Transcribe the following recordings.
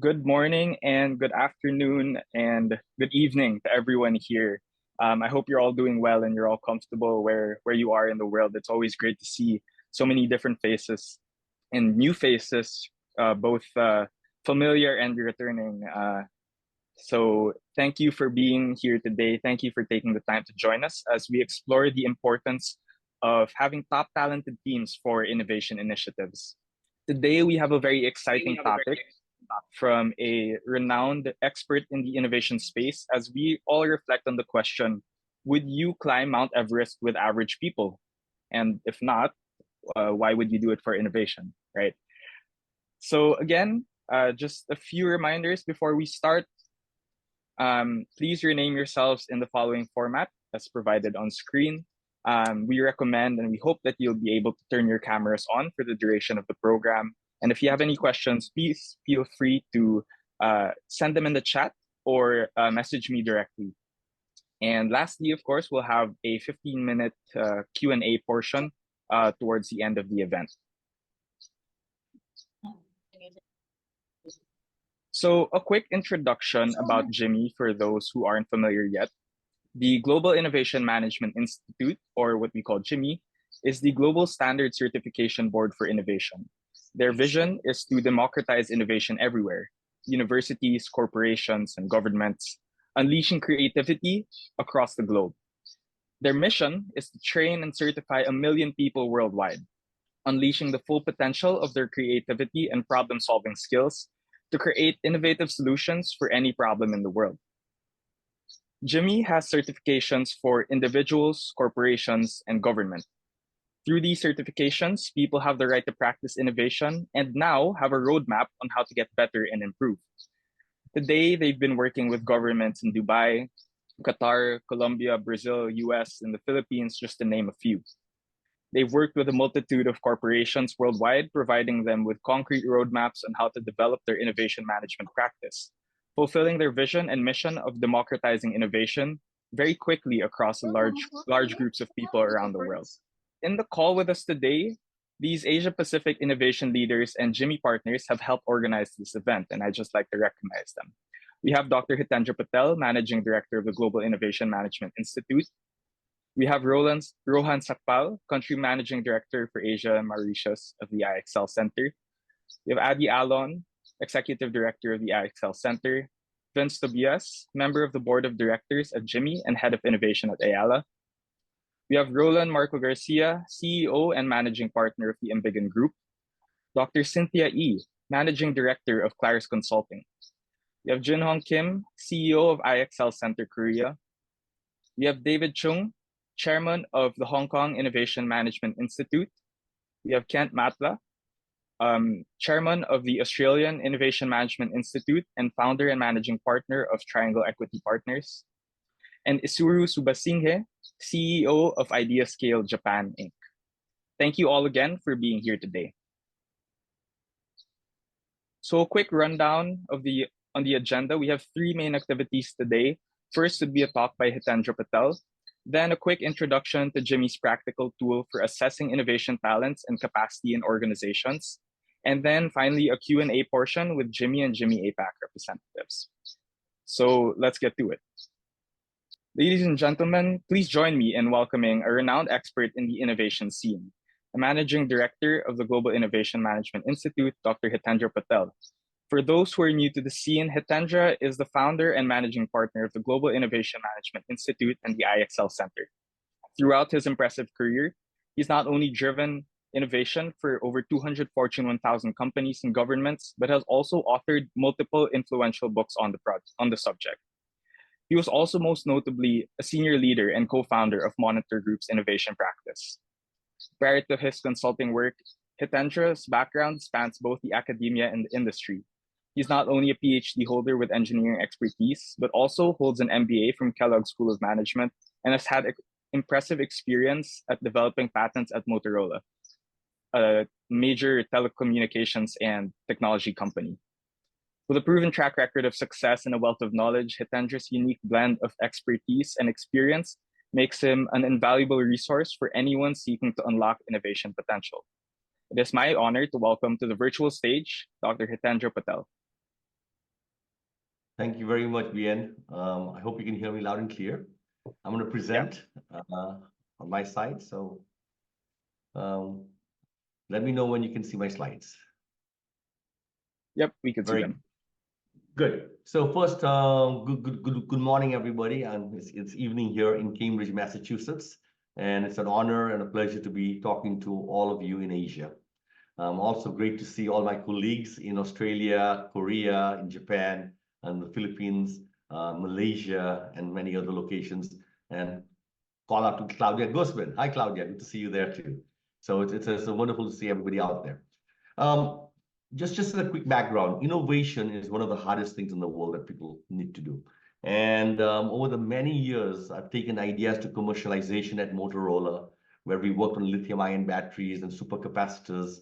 Good morning and good afternoon and good evening to everyone here. I hope you're all doing well and you're all comfortable where you are in the world. It's always great to see so many different faces and new faces, both familiar and returning. So thank you for being here today. Thank you for taking the time to join us as we explore the importance of having top talented teams for innovation initiatives. Today, we have a very exciting topic from a renowned expert in the innovation space as we all reflect on the question, would you climb Mount Everest with average people? And if not, why would you do it for innovation, right? So again, just a few reminders before we start. Please rename yourselves in the following format as provided on screen. We recommend and we hope that you'll be able to turn your cameras on for the duration of the program. And if you have any questions, please feel free to send them in the chat or message me directly. And lastly, of course, we'll have a 15-minute Q&A portion towards the end of the event. So a quick introduction about GIMI for those who aren't familiar yet. The Global Innovation Management Institute, or what we call GIMI, is the global standard certification board for innovation. Their vision is to democratize innovation everywhere, universities, corporations, and governments, unleashing creativity across the globe. Their mission is to train and certify 1 million people worldwide, unleashing the full potential of their creativity and problem-solving skills to create innovative solutions for any problem in the world. GIMI has certifications for individuals, corporations, and government. Through these certifications, people have the right to practice innovation and now have a roadmap on how to get better and improve. Today, they've been working with governments in Dubai, Qatar, Colombia, Brazil, US, and the Philippines, just to name a few. They've worked with a multitude of corporations worldwide, providing them with concrete roadmaps on how to develop their innovation management practice, fulfilling their vision and mission of democratizing innovation very quickly across large groups of people around the world. In the call with us today, these Asia Pacific innovation leaders and GIMI partners have helped organize this event, and I'd just like to recognize them. We have Dr. Hitendra Patel, Managing Director of the Global Innovation Management Institute. We have Rohan Sakpal, Country Managing Director for Asia and Mauritius of the IXL Center. We have Adi Alon, Executive Director of the IXL Center. Vince Tobias, Member of the Board of Directors at GIMI and Head of Innovation at Ayala. We have Roland Marco Garcia, CEO and Managing Partner of the Ambigan Group. Dr. Cynthia E., Managing Director of Claris Consulting. We have Junhong Kim, CEO of IXL Center Korea. We have David Chung, Chairman of the Hong Kong Innovation Management Institute. We have Kent Matla, Chairman of the Australian Innovation Management Institute and Founder and Managing Partner of Triangle Equity Partners. And Isuru Subasinghe, CEO of IdeaScale Japan, Inc. Thank you all again for being here today. So a quick rundown on the agenda. We have 3 main activities today. First would be a talk by Hitendra Patel, then a quick introduction to GIMI's practical tool for assessing innovation talents and capacity in organizations, and then finally a Q&A portion with GIMI and GIMI APAC representatives. So let's get to it. Ladies and gentlemen, please join me in welcoming a renowned expert in the innovation scene, the Managing Director of the Global Innovation Management Institute, Dr. Hitendra Patel. For those who are new to the scene, Hitendra is the founder and managing partner of the Global Innovation Management Institute and the IXL Center. Throughout his impressive career, he's not only driven innovation for over 200 Fortune 1000 companies and governments, but has also authored multiple influential books on the subject. He was also most notably a senior leader and co-founder of Monitor Group's innovation practice. Prior to his consulting work, Hitendra's background spans both the academia and the industry. He's not only a PhD holder with engineering expertise, but also holds an MBA from Kellogg School of Management and has had impressive experience at developing patents at Motorola, a major telecommunications and technology company. With a proven track record of success and a wealth of knowledge, Hitendra's unique blend of expertise and experience makes him an invaluable resource for anyone seeking to unlock innovation potential. It is my honor to welcome to the virtual stage, Dr. Hitendra Patel. Thank you very much, Bien. I hope you can hear me loud and clear. I'm going to Yeah. present on my side. So um, let me know when you can see my slides. Yep, we could see Very them. good. So first, good morning, everybody. And it's evening here in Cambridge, Massachusetts. And it's an honor and a pleasure to be talking to all of you in Asia. Also great to see all my colleagues in Australia, Korea, in Japan, and the Philippines, Malaysia, and many other locations. And call out to Claudia Guzman. Hi, Claudia. Good to see you there too. So it's wonderful to see everybody out there. Um, just as a quick background, innovation is one of the hardest things in the world that people need to do. And over the many years, I've taken ideas to commercialization at Motorola, where we worked on lithium-ion batteries and supercapacitors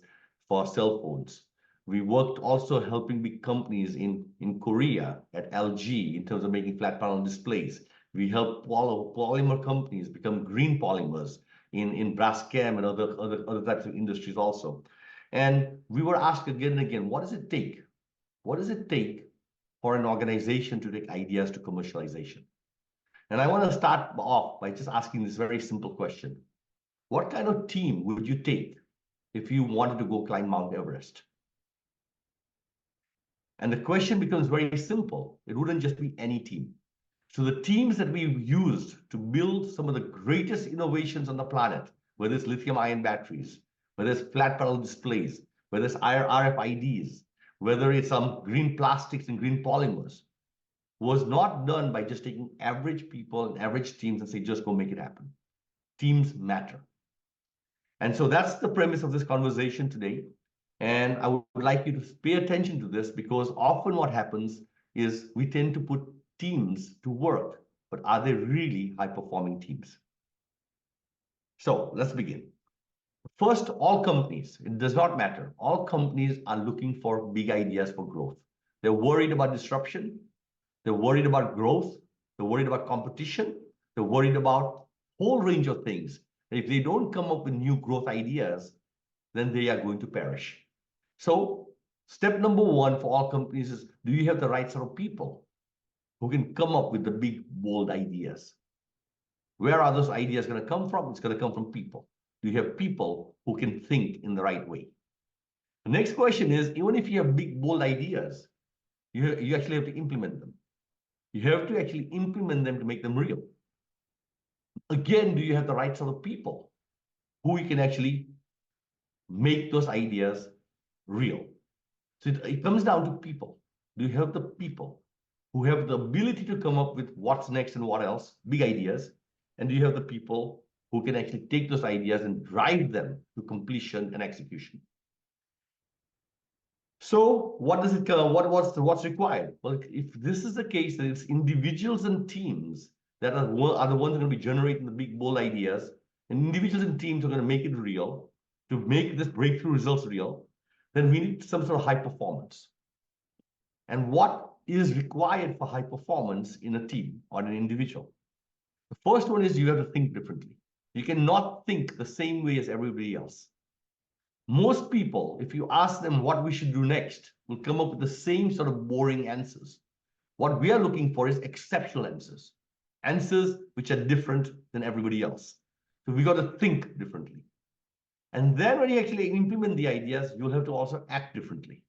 for cell phones. We worked also helping big companies in Korea at LG in terms of making flat panel displays. We helped polymer companies become green polymers in Braskem and other types of industries also. And we were asked again and again, what does it take? What does it take for an organization to take ideas to commercialization? And I want to start off by just asking this very simple question. What kind of team would you take if you wanted to go climb Mount Everest? And the question becomes very simple. It wouldn't just be any team. So the teams that we've used to build some of the greatest innovations on the planet, whether it's lithium-ion batteries, whether it's flat panel displays, whether it's RFIDs, whether it's some green plastics and green polymers, was not done by just taking average people and average teams and say, just go make it happen. Teams matter. And so that's the premise of this conversation today. And I would like you to pay attention to this because often what happens is we tend to put teams to work, but are they really high-performing teams? So let's begin. First, all companies, it does not matter. All companies are looking for big ideas for growth. They're worried about disruption. They're worried about growth. They're worried about competition. They're worried about a whole range of things. If they don't come up with new growth ideas, then they are going to perish. So step number one for all companies is, do you have the right sort of people who can come up with the big, bold ideas? Where are those ideas going to come from? It's going to come from people. Do you have people who can think in the right way? The next question is, even if you have big, bold ideas, you actually have to implement them. You have to actually implement them to make them real. Again, do you have the right sort of people who can actually make those ideas real? So it comes down to people. Do you have the people who have the ability to come up with what's next and what else, big ideas? And do you have the people who can actually take those ideas and drive them to completion and execution? So what does it what's required? Well, if this is the case, that it's individuals and teams that are the ones who are going to be generating the big bold ideas, and individuals and teams are going to make it real, to make this breakthrough results real, then we need some sort of high performance. And what is required for high performance in a team or an individual? The first one is you have to think differently. You cannot think the same way as everybody else. Most people, if you ask them what we should do next, will come up with the same sort of boring answers. What we are looking for is exceptional answers, answers which are different than everybody else. So we got to think differently. And then when you actually implement the ideas, you'll have to also act differently.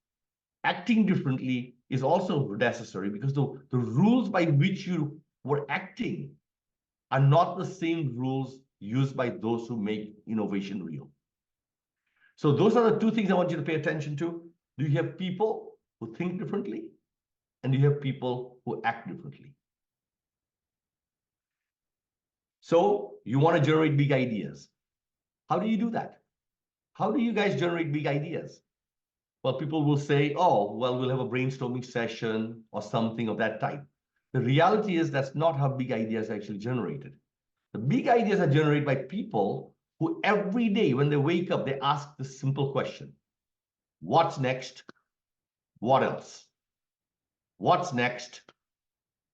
Acting differently is also necessary because the rules by which you were acting are not the same rules used by those who make innovation real. So those are the two things I want you to pay attention to. Do you have people who think differently? And do you have people who act differently? So you want to generate big ideas. How do you do that? How do you guys generate big ideas? Well, people will say, oh, well, we'll have a brainstorming session or something of that type. The reality is that's not how big ideas are actually generated. The big ideas are generated by people who every day when they wake up, they ask this simple question. What's next? What else? What's next?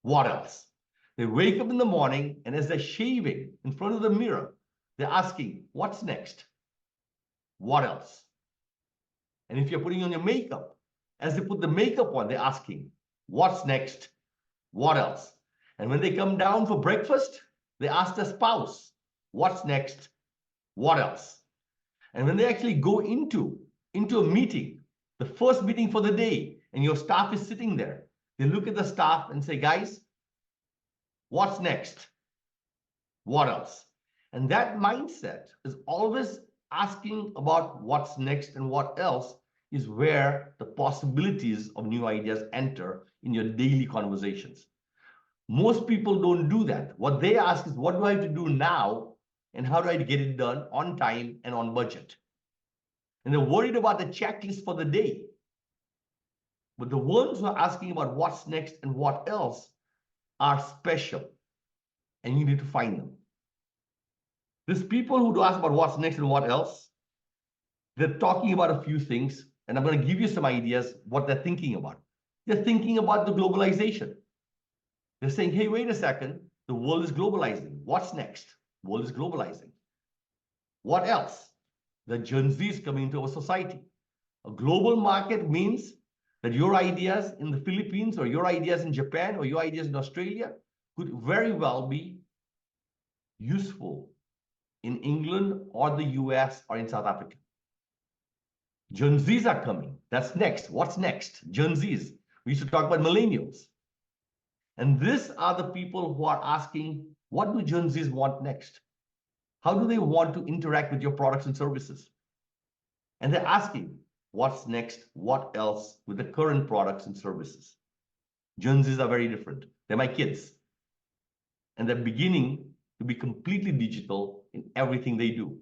What else? They wake up in the morning and as they're shaving in front of the mirror, they're asking, what's next? What else? And if you're putting on your makeup, as they put the makeup on, they're asking, what's next? What else? And when they come down for breakfast, they ask their spouse, what's next? What else? And when they actually go into a meeting, the first meeting for the day, and your staff is sitting there, they look at the staff and say, guys, what's next? What else? And that mindset is always asking about what's next and what else is where the possibilities of new ideas enter in your daily conversations. Most people don't do that. What they ask is, what do I have to do now? And how do I get it done on time and on budget? And they're worried about the checklist for the day. But the ones who are asking about what's next and what else are special. And you need to find them. These people who do ask about what's next and what else, they're talking about a few things. And I'm going to give you some ideas what they're thinking about. They're thinking about the globalization. They're saying, hey, wait a second. The world is globalizing. What's next? The world is globalizing. What else? The Gen Z is coming into our society. A global market means that your ideas in the Philippines or your ideas in Japan or your ideas in Australia could very well be useful in England or the US or in South Africa. Gen Zs are coming. That's next. What's next? Gen Zs. We used to talk about millennials. And these are the people who are asking, what do Gen Zs want next? How do they want to interact with your products and services? And they're asking, what's next? What else with the current products and services? Gen Zs are very different. They're my kids. And they're beginning to be completely digital in everything they do.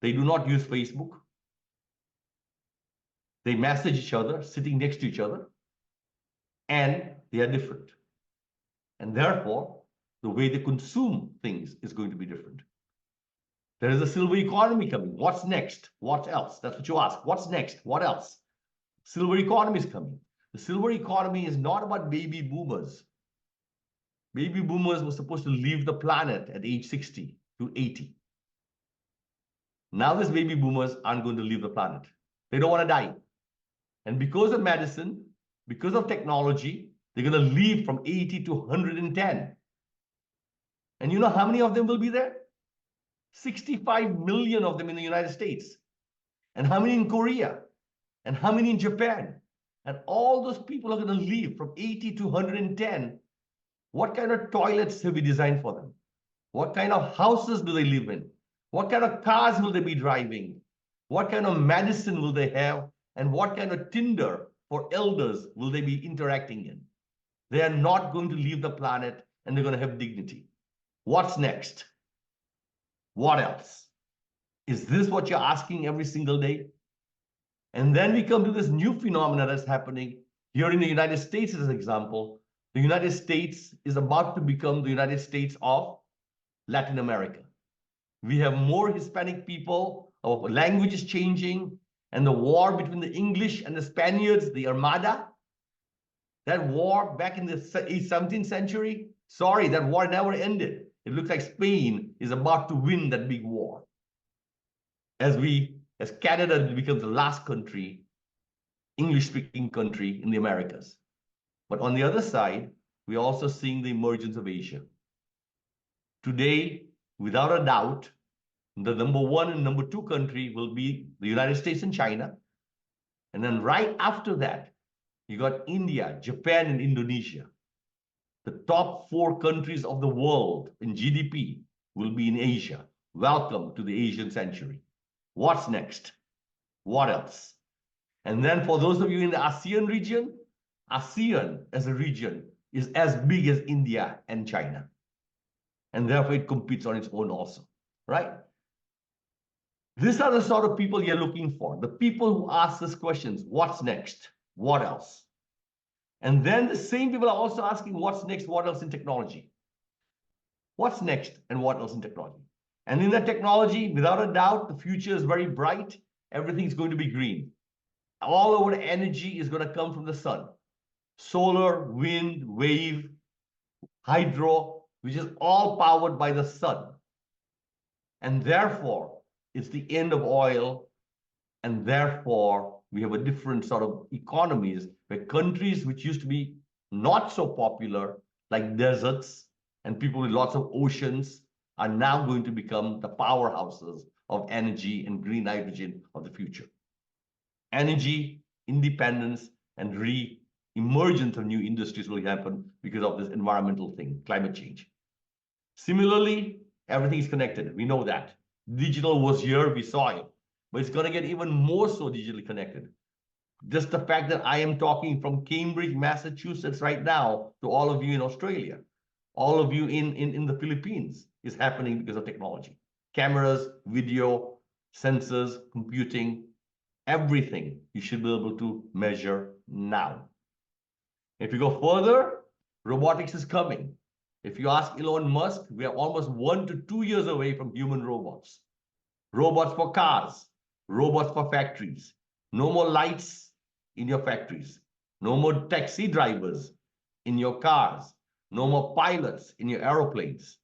They do not use Facebook. They message each other, sitting next to each other, and they are different. And therefore, the way they consume things is going to be different. There is a silver economy coming. What's next? What else? That's what you ask. What's next? What else? Silver economy is coming. The silver economy is not about baby boomers. Baby boomers were supposed to leave the planet at age 60 to 80. Now these baby boomers aren't going to leave the planet. They don't want to die. And because of medicine, because of technology, they're going to leave from 80 to 110. And you know how many of them will be there? 65 million of them in the United States. And how many in Korea? And how many in Japan? And all those people are going to leave from 80 to 110. What kind of toilets have we designed for them? What kind of houses do they live in? What kind of cars will they be driving? What kind of medicine will they have? And what kind of Tinder for elders will they be interacting in? They are not going to leave the planet and they're going to have dignity. What's next? What else? Is this what you're asking every single day? And then we come to this new phenomenon that's happening here in the United States as an example. The United States is about to become the United States of Latin America. We have more Hispanic people, our language is changing, and the war between the English and the Spaniards, the Armada, that war back in the 17th century, sorry, that war never ended. It looks like Spain is about to win that big war. As Canada becomes the last country, English-speaking country in the Americas. But on the other side, we're also seeing the emergence of Asia. Today, without a doubt, the number one and number two country will be the United States and China. And then right after that, you got India, Japan, and Indonesia. The top 4 countries of the world in GDP will be in Asia. Welcome to the Asian century. What's next? What else? And then for those of you in the ASEAN region, ASEAN as a region is as big as India and China. And therefore it competes on its own also, right? These are the sort of people you're looking for. The people who ask these questions, what's next? What else? And then the same people are also asking what's next, what else in technology? What's next and what else in technology? And in that technology, without a doubt, the future is very bright. Everything's going to be green. All our energy is going to come from the sun. Solar, wind, wave, hydro, which is all powered by the sun. And therefore, it's the end of oil. And therefore, we have a different sort of economies where countries which used to be not so popular like deserts and people with lots of oceans are now going to become the powerhouses of energy and green hydrogen of the future. Energy independence and re-emergence of new industries will happen because of this environmental thing, climate change. Similarly, everything is connected. We know that. Digital was here, we saw it, but it's going to get even more so digitally connected. Just the fact that I am talking from Cambridge, Massachusetts right now to all of you in Australia, all of you in the Philippines is happening because of technology. Cameras, video, sensors, computing, everything you should be able to measure now. If you go further, robotics is coming. If you ask Elon Musk, we are almost 1 to 2 years away from human robots. Robots for cars, robots for factories. No more lights in your factories. No more taxi drivers in your cars. No more pilots in your aeroplanes.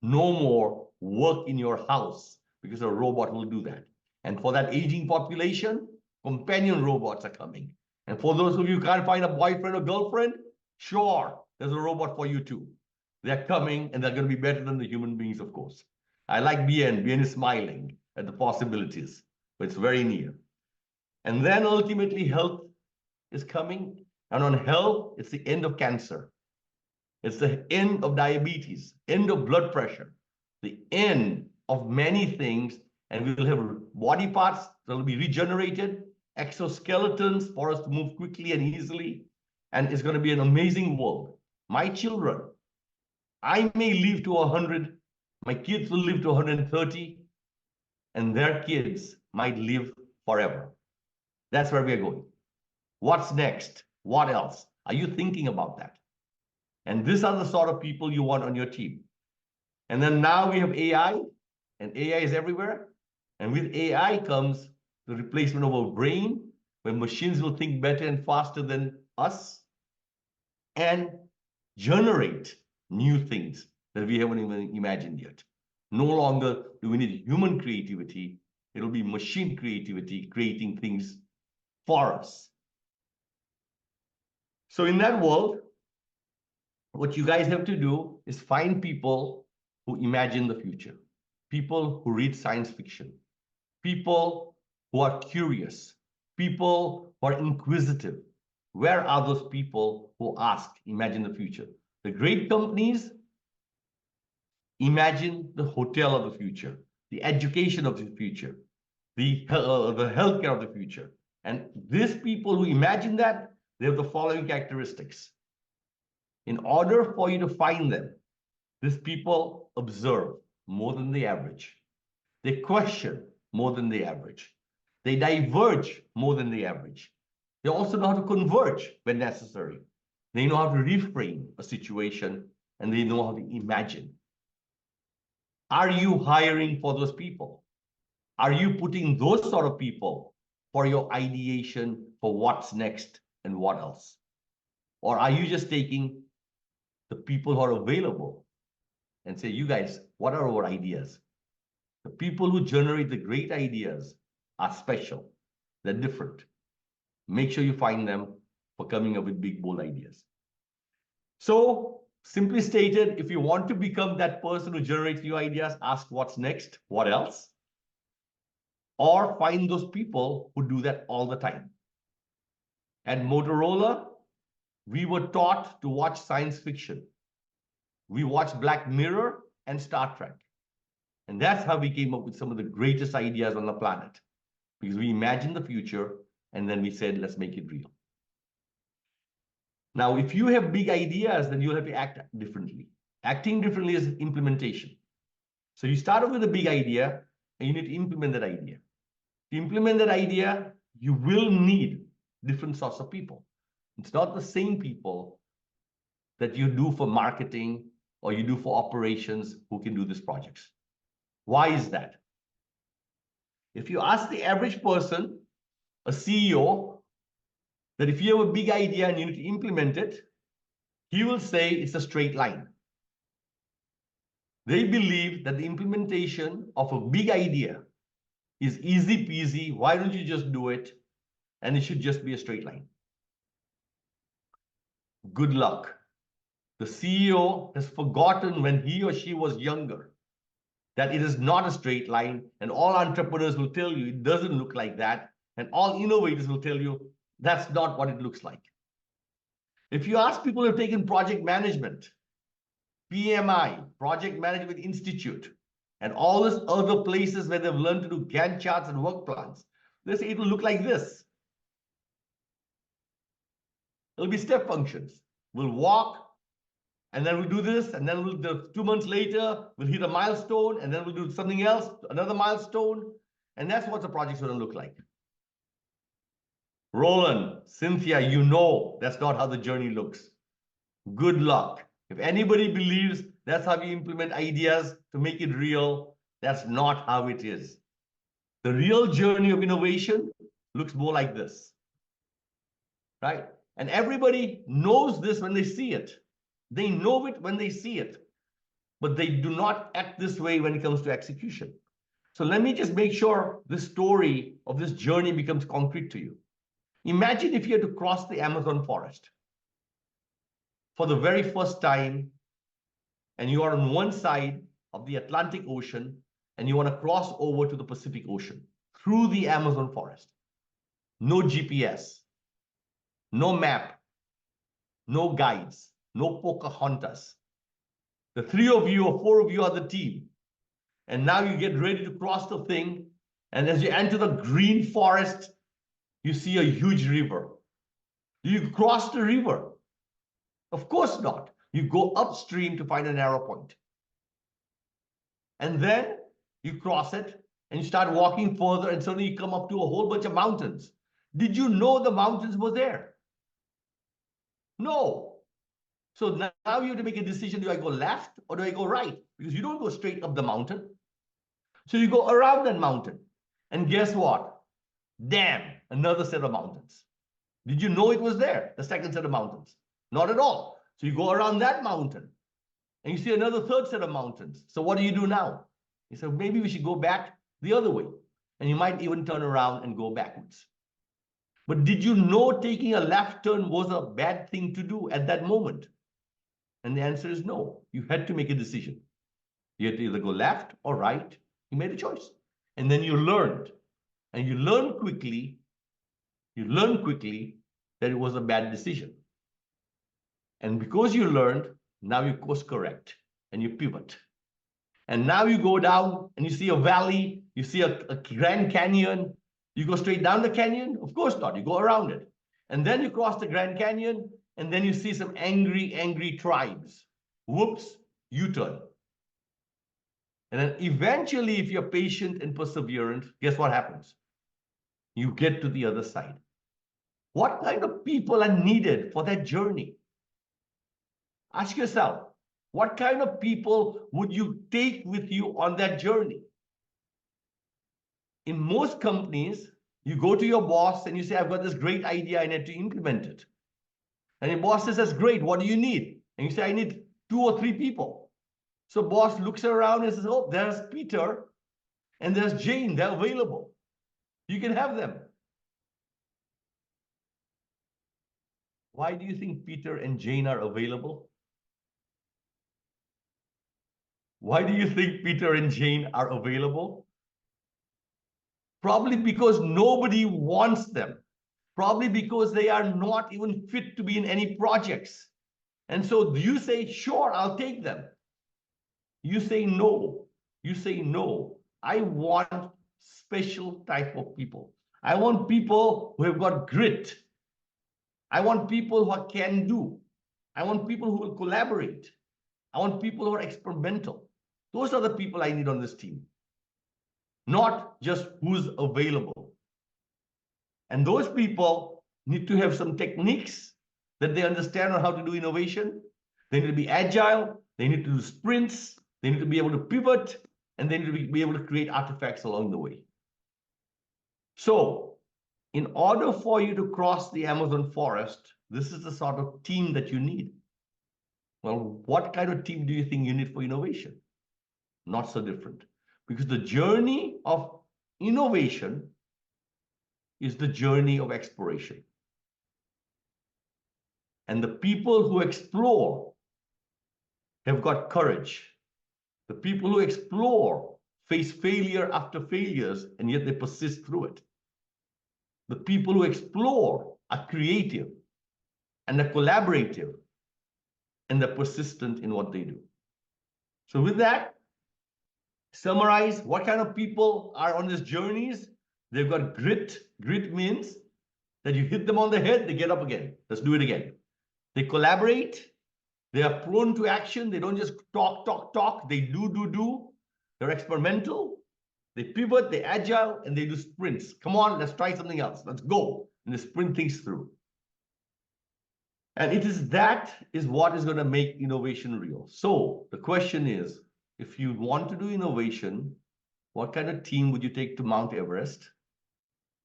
No more work in your house because a robot will do that. And for that aging population, companion robots are coming. And for those of you who can't find a boyfriend or girlfriend, sure, there's a robot for you too. They're coming and they're going to be better than the human beings, of course. I like BN. BN is smiling at the possibilities, but it's very near. And then ultimately health is coming. And on health, it's the end of cancer. It's the end of diabetes, end of blood pressure, the end of many things. And we will have body parts that will be regenerated, exoskeletons for us to move quickly and easily. And it's going to be an amazing world. My children, I may live to 100, my kids will live to 130, and their kids might live forever. That's where we are going. What's next? What else? Are you thinking about that? And these are the sort of people you want on your team. And then now we have AI, and AI is everywhere. And with AI comes the replacement of our brain, where machines will think better and faster than us and generate new things that we haven't even imagined yet. No longer do we need human creativity. It'll be machine creativity creating things for us. So in that world, what you guys have to do is find people who imagine the future, people who read science fiction, people who are curious, people who are inquisitive. Where are those people who ask, imagine the future? The great companies imagine the hotel of the future, the education of the future, the healthcare of the future. And these people who imagine that, they have the following characteristics. In order for you to find them, these people observe more than the average. They question more than the average. They diverge more than the average. They also know how to converge when necessary. They know how to reframe a situation, and they know how to imagine. Are you hiring for those people? Are you putting those sort of people for your ideation for what's next and what else? Or are you just taking the people who are available and say, you guys, what are our ideas? The people who generate the great ideas are special. They're different. Make sure you find them for coming up with big, bold ideas. So simply stated, if you want to become that person who generates new ideas, ask what's next, what else? Or find those people who do that all the time. At Motorola, we were taught to watch science fiction. We watched Black Mirror and Star Trek. And that's how we came up with some of the greatest ideas on the planet. Because we imagined the future and then we said, let's make it real. Now, if you have big ideas, then you'll have to act differently. Acting differently is implementation. So you start off with a big idea and you need to implement that idea. To implement that idea, you will need different sorts of people. It's not the same people that you do for marketing or you do for operations who can do these projects. Why is that? If you ask the average person, a CEO, that if you have a big idea and you need to implement it, he will say it's a straight line. They believe that the implementation of a big idea is easy peasy. Why don't you just do it? And it should just be a straight line. Good luck. The CEO has forgotten when he or she was younger that it is not a straight line, and all entrepreneurs will tell you it doesn't look like that, and all innovators will tell you that's not what it looks like. If you ask people who have taken project management, PMI, Project Management Institute, and all these other places where they've learned to do Gantt charts and work plans, they say it will look like this. It'll be step functions. We'll walk, and then we'll do this, and then 2 months later, we'll hit a milestone, and then we'll do something else, another milestone, and that's what the project's going to look like. Roland, Cynthia, you know that's not how the journey looks. Good luck. If anybody believes that's how we implement ideas to make it real, that's not how it is. The real journey of innovation looks more like this, right? And everybody knows this when they see it. They know it when they see it, but they do not act this way when it comes to execution. So let me just make sure this story of this journey becomes concrete to you. Imagine if you had to cross the Amazon forest for the very first time, and you are on one side of the Atlantic Ocean, and you want to cross over to the Pacific Ocean through the Amazon forest. No GPS, no map, no guides, no Pocahontas. The 3 of you or 4 of you are the team. And now you get ready to cross the thing. And as you enter the green forest, you see a huge river. Do you cross the river? Of course not. You go upstream to find a narrow point. And then you cross it and you start walking further, and suddenly you come up to a whole bunch of mountains. Did you know the mountains were there? No. So now you have to make a decision. Do I go left or do I go right? Because you don't go straight up the mountain. So you go around that mountain. And guess what? Damn, another set of mountains. Did you know it was there, the second set of mountains? Not at all. So you go around that mountain and you see another third set of mountains. So what do you do now? You say, maybe we should go back the other way. And you might even turn around and go backwards. But did you know taking a left turn was a bad thing to do at that moment? And the answer is no. You had to make a decision. You had to either go left or right. You made a choice. And then you learned. And you learned quickly. You learned quickly that it was a bad decision. And because you learned, now you course correct and you pivot. And now you go down and you see a valley, you see a Grand Canyon. You go straight down the canyon? Of course not. You go around it. And then you cross the Grand Canyon, and then you see some angry tribes. Whoops, U-turn. And then eventually, if you're patient and perseverant, guess what happens? You get to the other side. What kind of people are needed for that journey? Ask yourself, what kind of people would you take with you on that journey? In most companies, you go to your boss and you say, I've got this great idea, I need to implement it. And your boss says, that's great, what do you need? And you say, I need 2 or 3 people. So boss looks around and says, oh, there's Peter and there's Jane, they're available. You can have them. Why do you think Peter and Jane are available? Why do you think Peter and Jane are available? Probably because nobody wants them. Probably because they are not even fit to be in any projects. And so you say, sure, I'll take them. You say no. You say no. I want special type of people. I want people who have got grit. I want people who are can do. I want people who will collaborate. I want people who are experimental. Those are the people I need on this team. Not just who's available. And those people need to have some techniques that they understand on how to do innovation. They need to be agile. They need to do sprints. They need to be able to pivot. And they need to be able to create artifacts along the way. So in order for you to cross the Amazon forest, this is the sort of team that you need. Well, what kind of team do you think you need for innovation? Not so different. Because the journey of innovation is the journey of exploration. And the people who explore have got courage. The people who explore face failure after failures, and yet they persist through it. The people who explore are creative and they're collaborative and they're persistent in what they do. So with that, summarize what kind of people are on these journeys. They've got grit. Grit means that you hit them on the head, they get up again. Let's do it again. They collaborate. They are prone to action. They don't just talk, talk, talk. They do. They're experimental. They pivot, they're agile, and they do sprints. Come on, let's try something else. Let's go. And they sprint things through. And that is what is going to make innovation real. So the question is, if you want to do innovation, what kind of team would you take to Mount Everest?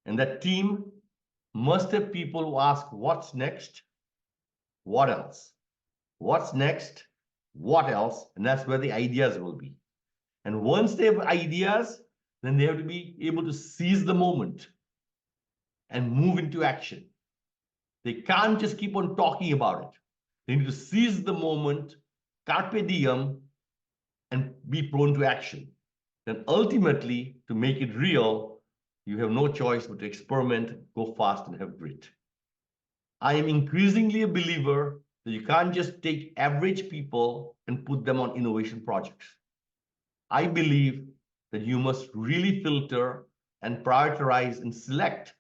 And that team must have people who ask, what's next? What else? What's next? What else? And that's where the ideas will be. And once they have ideas, then they have to be able to seize the moment and move into action. They can't just keep on talking about it. They need to seize the moment, carpe diem, and be prone to action. Then ultimately, to make it real, you have no choice but to experiment, go fast, and have grit. I am increasingly a believer that you can't just take average people and put them on innovation projects. I believe that you must really filter and prioritize and select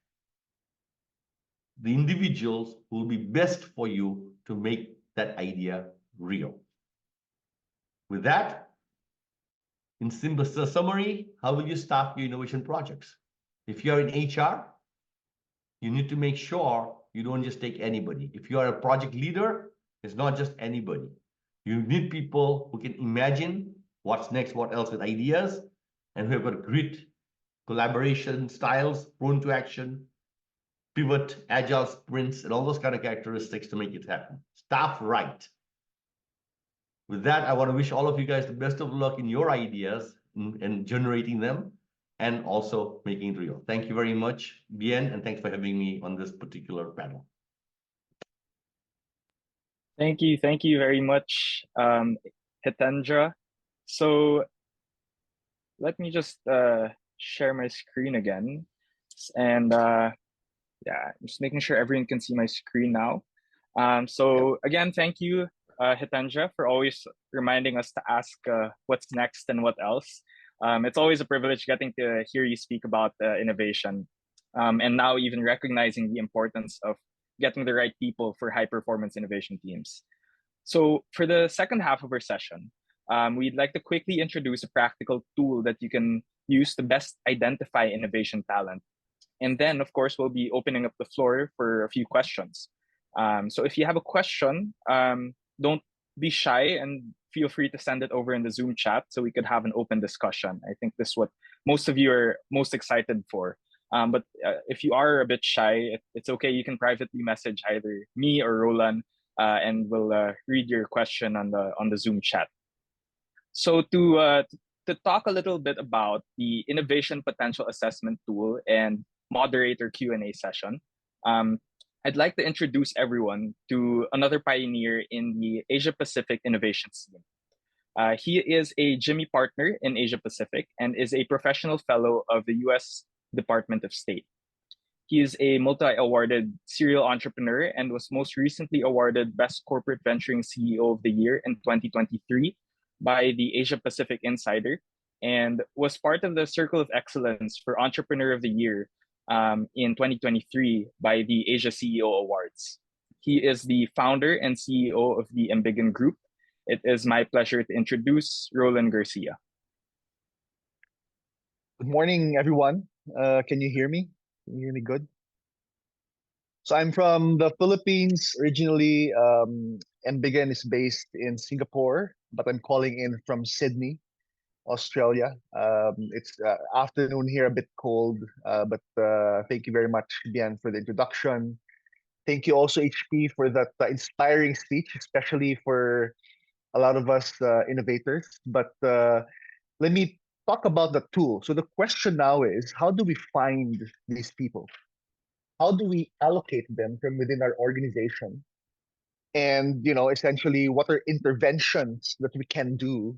the individuals who will be best for you to make that idea real. With that, in simple summary, how will you staff your innovation projects? If you're in HR, you need to make sure you don't just take anybody. If you are a project leader, it's not just anybody. You need people who can imagine what's next, what else with ideas, and who have got grit, collaboration styles, prone to action, pivot, agile sprints, and all those kind of characteristics to make it happen. Staff right. With that, I want to wish all of you guys the best of luck in your ideas and generating them and also making it real. Thank you very much, Bien, and thanks for having me on this particular panel. Thank you very much, Hitendra. So let me just share my screen again. And yeah, I'm just making sure everyone can see my screen now. So again, thank you, Hitendra, for always reminding us to ask what's next and what else. It's always a privilege getting to hear you speak about innovation, and now even recognizing the importance of getting the right people for high performance innovation teams. So for the second half of our session, we'd like to quickly introduce a practical tool that you can use to best identify innovation talent. And then, of course, we'll be opening up the floor for a few questions. So if you have a question, don't be shy and feel free to send it over in the Zoom chat so we could have an open discussion. I think this is what most of you are most excited for. But if you are a bit shy, it's okay. You can privately message either me or Roland, and we'll read your question on the Zoom chat. So to talk a little bit about the innovation potential assessment tool and moderator Q&A session, I'd like to introduce everyone to another pioneer in the Asia Pacific innovation scene. He is a GIMI partner in Asia Pacific and is a professional fellow of the US Department of State. He is a multi-awarded serial entrepreneur and was most recently awarded Best Corporate Venturing CEO of the Year in 2023 by the Asia Pacific Insider, and was part of the Circle of Excellence for Entrepreneur of the Year in 2023 by the Asia CEO Awards. He is the founder and CEO of the Embiggen Group. It is my pleasure to introduce Roland Garcia. Good morning, everyone. Can you hear me? Can you hear me good? So I'm from the Philippines originally. Embiggen is based in Singapore, but I'm calling in from Sydney, Australia. It's afternoon here, a bit cold, but thank you very much, Bian, for the introduction. Thank you also, HP, for that inspiring speech, especially for a lot of us innovators. But let me talk about the tool. So the question now is, how do we find these people? How do we allocate them from within our organization? and essentially what are interventions that we can do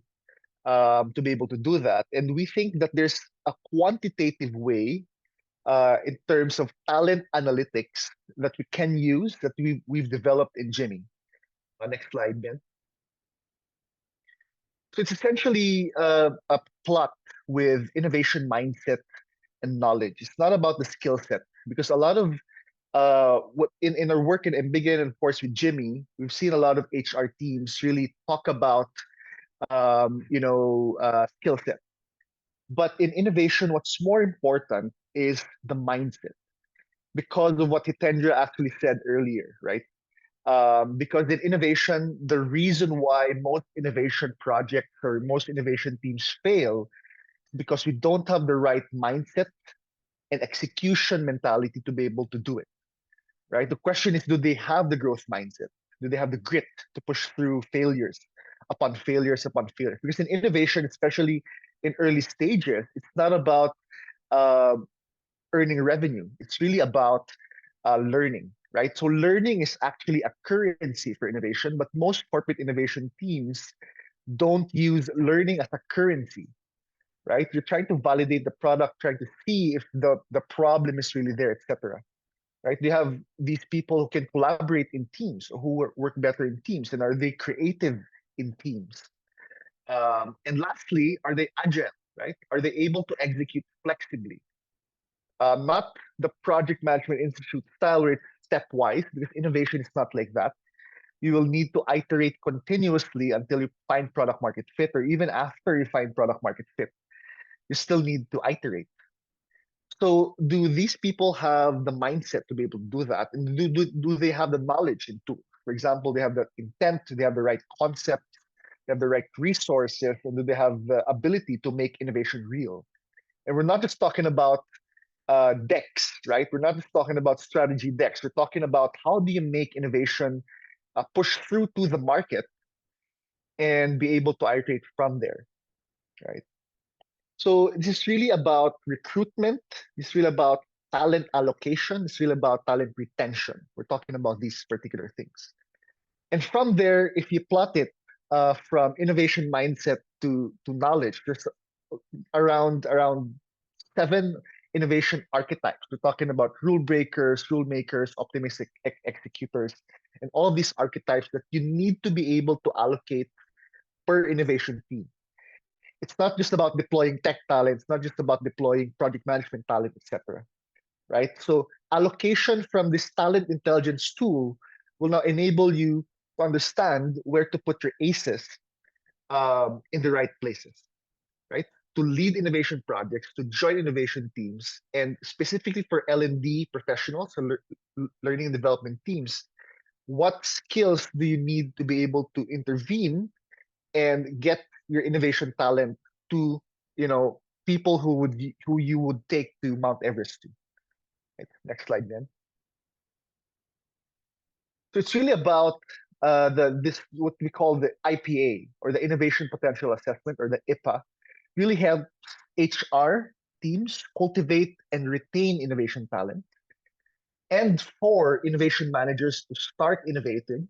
to be able to do that. And we think that there's a quantitative way in terms of talent analytics that we can use that we've developed in GIMI. Next slide, Ben. So it's essentially a plot with innovation mindset and knowledge. It's not about the skill set, because a lot of what in our work in Embiggen and of course with GIMI, we've seen a lot of HR teams really talk about skill set. But in innovation, what's more important is the mindset, because of what Hitendra actually said earlier, right? Because in innovation, the reason why most innovation projects or most innovation teams fail is because we don't have the right mindset and execution mentality to be able to do it, right? The question is, do they have the growth mindset? Do they have the grit to push through failures upon failures upon failures? Because in innovation, especially in early stages, it's not about uh, earning revenue. It's really about learning, right? So learning is actually a currency for innovation, but most corporate innovation teams don't use learning as a currency, right? You're trying to validate the product, trying to see if the problem is really there, etc. Right? They have these people who can collaborate in teams, or who work better in teams, and are they creative in teams? And lastly, are they agile, right? Are they able to execute flexibly? Not the project management institute style where it's stepwise, because innovation is not like that. You will need to iterate continuously until you find product market fit, or even after you find product market fit, you still need to iterate. So, do these people have the mindset to be able to do that? And do they have the knowledge and tools? For example, they have the intent, they have the right concept, they have the right resources, and do they have the ability to make innovation real? And we're not just talking about decks, right? We're not just talking about strategy decks. We're talking about how do you make innovation push through to the market and be able to iterate from there, right? So this is really about recruitment. It's really about talent allocation. It's really about talent retention. We're talking about these particular things. And from there, if you plot it from innovation mindset to knowledge, there's around 7 innovation archetypes. We're talking about rule breakers, rule makers, optimistic executors, and all these archetypes that you need to be able to allocate per innovation team. It's not just about deploying tech talent. It's not just about deploying project management talent, etc. Right? So allocation from this talent intelligence tool will now enable you to understand where to put your aces in the right places, right? To lead innovation projects, to join innovation teams, and specifically for L&D professionals, so learning and development teams, what skills do you need to be able to intervene and get your innovation talent to people who you would take to Mount Everest to? Right. Next slide, then. So it's really about this what we call the IPA, or the Innovation Potential Assessment, or the IPA. Really help HR teams cultivate and retain innovation talent, and for innovation managers to start innovating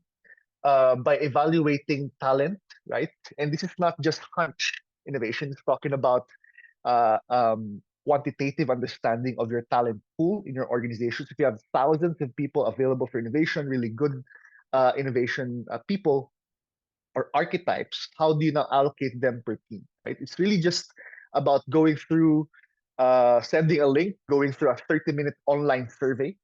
by evaluating talent, right? And this is not just hunch innovation. It's talking about quantitative understanding of your talent pool in your organizations. If you have thousands of people available for innovation, really good innovation people or archetypes, how do you now allocate them per team, right? It's really just about going through, sending a link, going through a 30-minute online survey,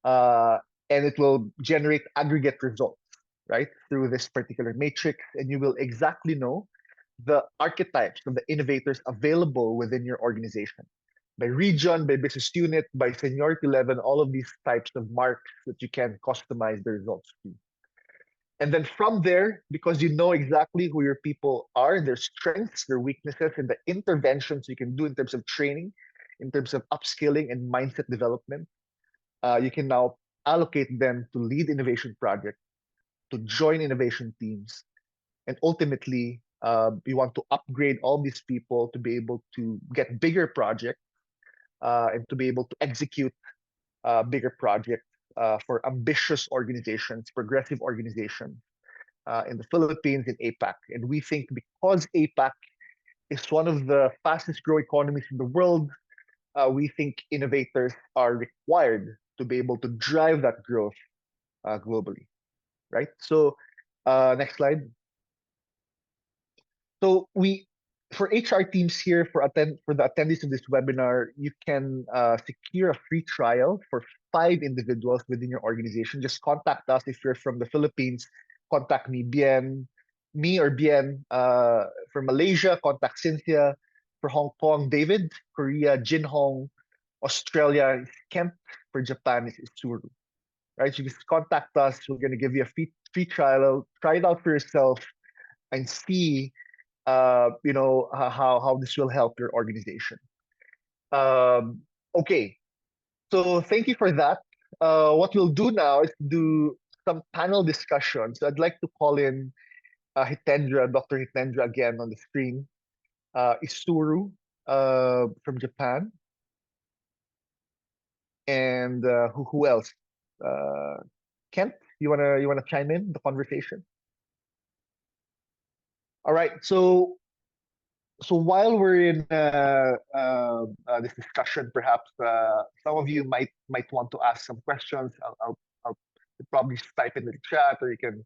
uh, and it will generate aggregate results, right, through this particular matrix, and you will exactly know the archetypes of the innovators available within your organization by region, by business unit, by seniority level, all of these types of marks that you can customize the results to. And then from there, because you know exactly who your people are, their strengths, their weaknesses, and the interventions you can do in terms of training, in terms of upskilling and mindset development, you can now allocate them to lead innovation projects, to join innovation teams, and ultimately, we want to upgrade all these people to be able to get bigger projects and to be able to execute bigger projects for ambitious organizations, progressive organizations in the Philippines, in APAC. And we think because APAC is one of the fastest growing economies in the world, we think innovators are required to be able to drive that growth globally, right? So next slide. So for HR teams here, for the attendees of this webinar, you can secure a free trial for 5 individuals within your organization. Just contact us if you're from the Philippines. Contact me or Bien. For Malaysia, contact Cynthia. For Hong Kong, David. Korea, Jin Hong. Australia is Kent. For Japan is Suru. Right? So just contact us. We're going to give you a free trial. Try it out for yourself and see how this will help your organization. Okay, so thank you for that. What we'll do now is do some panel discussions. So I'd like to call in Hitendra, Dr. Hitendra again on the screen. Isuru from Japan. And who else? Kent, you wanna chime in the conversation? All right, so while we're in this discussion, perhaps some of you might want to ask some questions. I'll probably type in the chat, or you can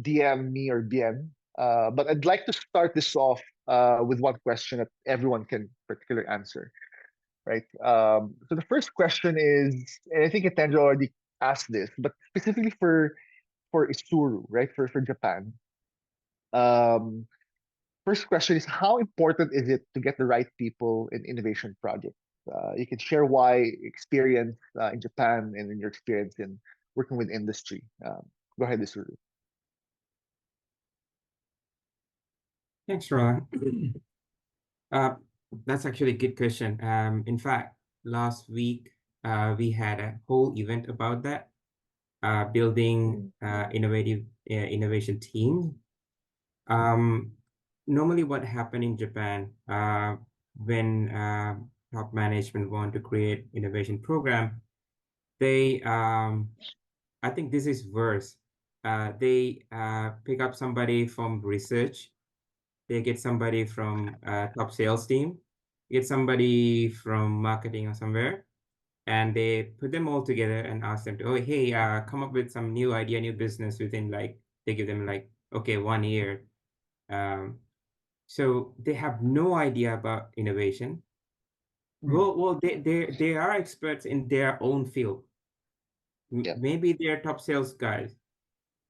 DM me or Bien. But I'd like to start this off with one question that everyone can particularly answer, right? So the first question is, and I think Atendra already asked this, but specifically for Isuru, right? For Japan. First question is, how important is it to get the right people in innovation projects? You can share why experience in Japan and in your experience in working with industry. Go ahead, Isuru. Thanks, Ron. That's actually a good question. In fact, last week we had a whole event about that, building innovation team. Normally what happened in Japan when top management want to create innovation program, they I think this is worse. They pick up somebody from research, they get somebody from top sales team, get somebody from marketing or somewhere, and they put them all together and ask them to, oh, hey, come up with some new idea, new business within they give them okay, 1 year. So they have no idea about innovation. Well, they are experts in their own field. Maybe they're top sales guys,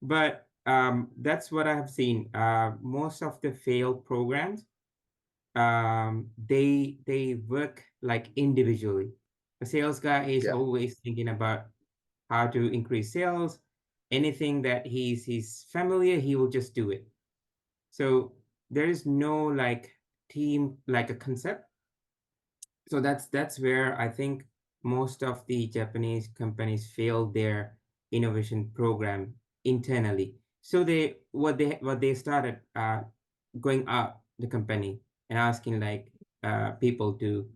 but that's what I have seen. Most of the failed programs, they work individually. The sales guy is always thinking about how to increase sales. Anything that he's familiar, he will just do it. So there is no team, a concept. So that's where I think most of the Japanese companies fail their innovation program internally. So what they started going out the company and asking people to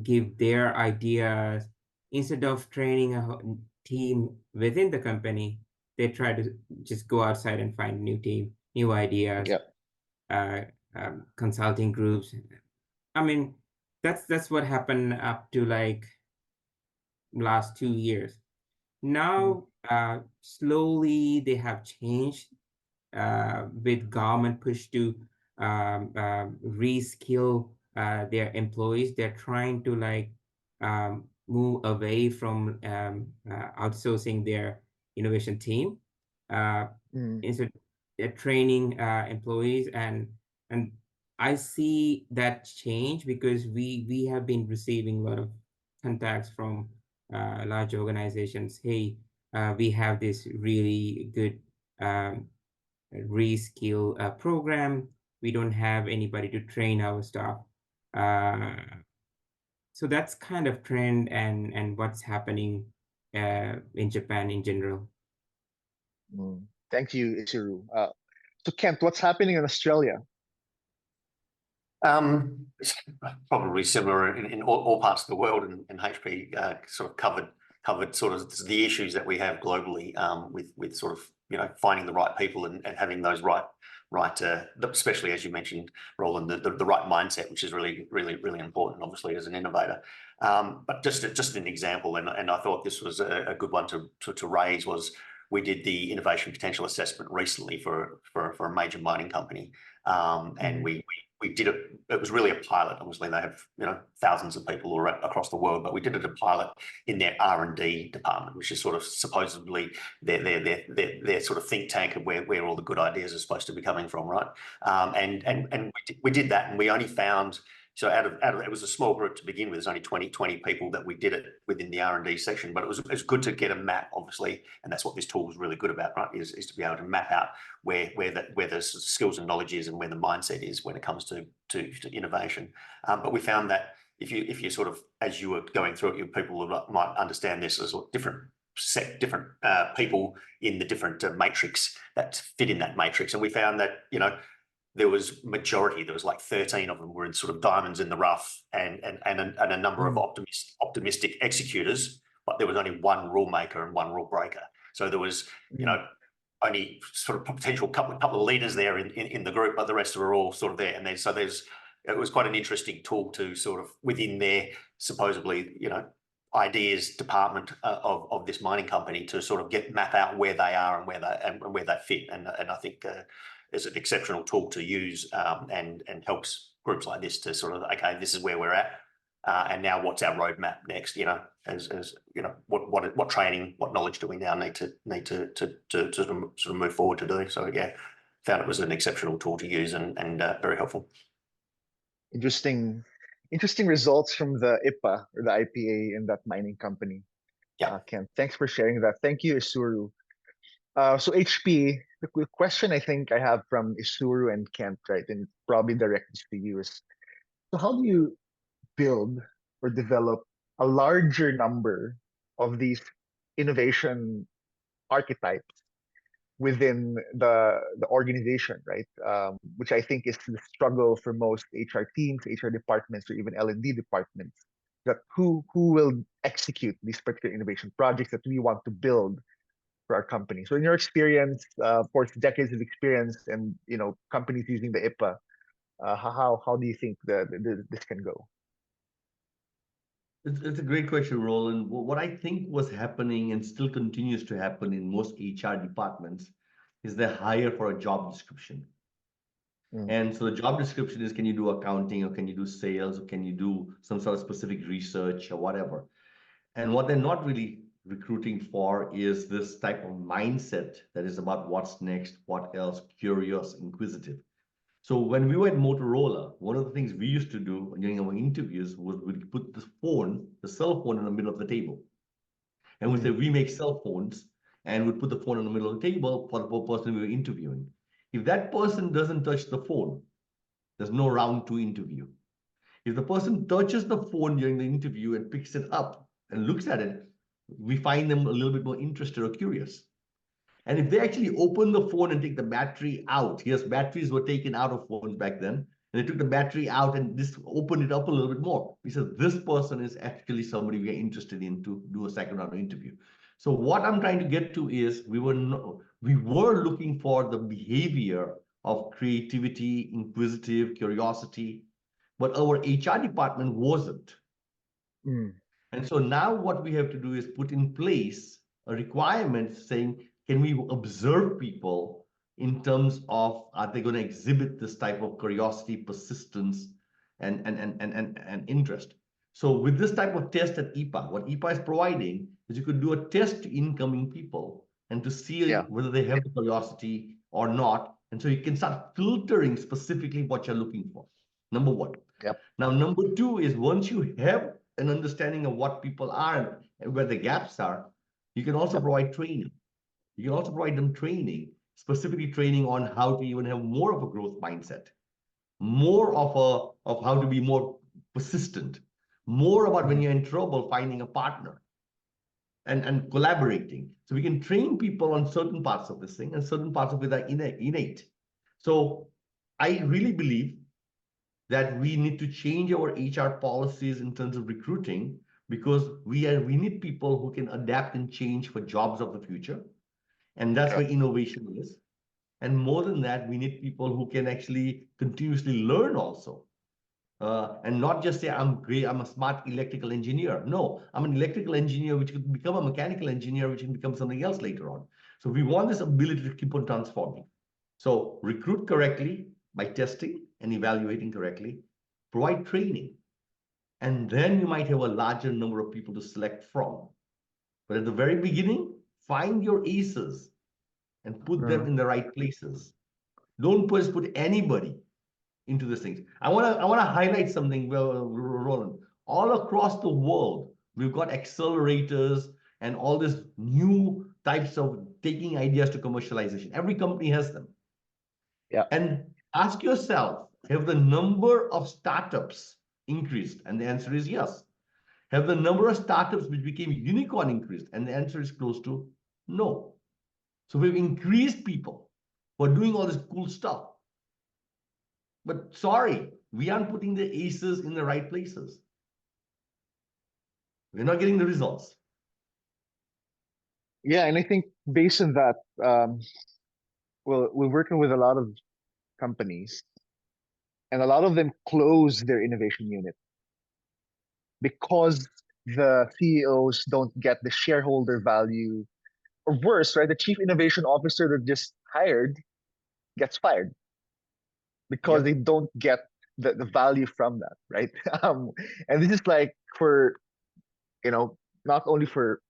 give their ideas. Instead of training a team within the company, they try to just go outside and find a new team, new ideas, consulting groups. I mean, that's what happened up to last 2 years. Now, slowly they have changed with government push to reskill their employees. They're trying to move away from outsourcing their innovation team. Instead, they're training employees, and I see that change because we have been receiving a lot of contacts from large organizations. Hey, we have this really good reskill program. We don't have anybody to train our staff. So that's kind of trend and what's happening in Japan in general. Thank you, Isuru. So Kent, what's happening in Australia? It's probably similar in all parts of the world, and HP sort of covered covered sort of the issues that we have globally with sort of, you know, finding the right people and having those right, especially as you mentioned, Roland, the right mindset, which is really important, obviously, as an innovator. But just an example, and I thought this was a good one to raise, was we did the innovation potential assessment recently for a major mining company, and we did it. It was really a pilot. Obviously, they have, you know, thousands of people across the world, but we did it a pilot in their R&D department, which is sort of supposedly their sort of think tank of where all the good ideas are supposed to be coming from, right? And we did that, and we only found, so out of it was a small group to begin with. There's only 20 people that we did it within the R&D section, but it was good to get a map, obviously, and that's what this tool was really good about, right? Is to be able to map out where the skills and knowledge is and where the mindset is when it comes to innovation. But we found that if you sort of, as you were going through it, people might understand this as different people in the different matrix that fit in that matrix, and we found that, you know, there was like 13 of them were in sort of diamonds in the rough, and a number of optimistic executors, but there was only one rule maker and one rule breaker. So there was, you know, only sort of potential couple of leaders there in the group, but the rest are all sort of there. And then so it was quite an interesting tool to sort of within their supposedly, you know, ideas department of this mining company to sort of map out where they are and where they fit. And I think is an exceptional tool to use, and helps groups like this to sort of, okay, this is where we're at, and now what's our roadmap next? You know, as you know, what training, what knowledge do we now need to sort of move forward to do? So yeah, found it was an exceptional tool to use and very helpful. Interesting results from the IPA or the IPA in that mining company. Yeah, Ken, thanks for sharing that. Thank you, Isuru. So HP, the question I think I have from Isuru and Kent, right, and probably directed to you is, so how do you build or develop a larger number of these innovation archetypes within the organization, right? Which I think is the struggle for most HR teams, HR departments, or even L&D departments, that who will execute these particular innovation projects that we want to build for our company. So in your experience, of course, decades of experience, and you know, companies using the IPA, how do you think this can go? It's a great question, Roland. What I think was happening and still continues to happen in most HR departments is they hire for a job description. And so the job description is, can you do accounting, or can you do sales, or can you do some sort of specific research or whatever? And what they're not really recruiting for is this type of mindset that is about what's next, what else, curious, inquisitive. So when we were at Motorola, one of the things we used to do during our interviews was we'd put the cell phone in the middle of the table. And we say, we make cell phones, and we'd put the phone in the middle of the table for the person we were interviewing. If that person doesn't touch the phone, there's no round 2 interview. If the person touches the phone during the interview and picks it up and looks at it, we find them a little bit more interested or curious. And if they actually open the phone and take the battery out, yes, batteries were taken out of phones back then, and they took the battery out and just opened it up a little bit more. We said, this person is actually somebody we are interested in to do a second round interview. So what I'm trying to get to is we were looking for the behavior of creativity, inquisitive, curiosity, but our HR department wasn't. And so now what we have to do is put in place a requirement saying, can we observe people in terms of, are they going to exhibit this type of curiosity, persistence, and interest? So with this type of test at IPA, what IPA is providing is you could do a test to incoming people and to see whether they have the curiosity or not. And so you can start filtering specifically what you're looking for. Number one. Now, number 2 is once you have an understanding of what people are and where the gaps are, you can also provide training. You can also provide them training, specifically training on how to even have more of a growth mindset, more of how to be more persistent, more about when you're in trouble, finding a partner and collaborating. So we can train people on certain parts of this thing, and certain parts of it are innate. So I really believe that we need to change our HR policies in terms of recruiting because we need people who can adapt and change for jobs of the future. And that's where innovation is. And more than that, we need people who can actually continuously learn also. And not just say, I'm great, I'm a smart electrical engineer. No, I'm an electrical engineer, which could become a mechanical engineer, which can become something else later on. So we want this ability to keep on transforming. So recruit correctly by testing and evaluating correctly, provide training, and then you might have a larger number of people to select from. But at the very beginning, find your aces and put them in the right places. Don't just put anybody into these things. I want to highlight something, Roland. All across the world, we've got accelerators and all these new types of taking ideas to commercialization. Every company has them. Yeah. And ask yourself, have the number of startups increased? And the answer is yes. Have the number of startups which became unicorn increased? And the answer is close to no. So we've increased people who are doing all this cool stuff. But sorry, we aren't putting the aces in the right places. We're not getting the results. Yeah, and I think based on that, well, we're working with a lot of companies, and a lot of them close their innovation unit because the CEOs don't get the shareholder value, or worse, right? The chief innovation officer that just hired gets fired because they don't get the value from that, right? And this is like for, not only for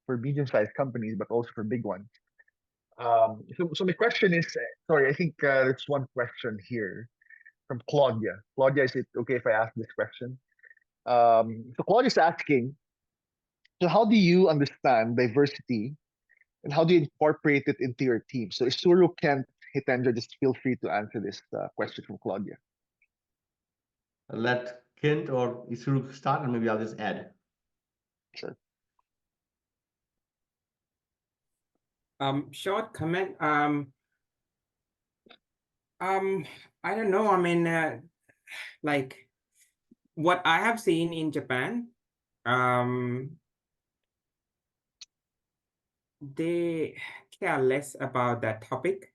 medium-sized companies, but also for big ones. So my question is, sorry, I think there's one question here from Claudia. Claudia, is it okay if I ask this question? So Claudia's asking, so how do you understand diversity and how do you incorporate it into your team? So Isuru, Kent, Hitendra, just feel free to answer this question from Claudia. I'll let Kent or Isuru start, and maybe I'll just add. Sure. Short comment. I don't know. I mean, like what I have seen in Japan, they care less about that topic.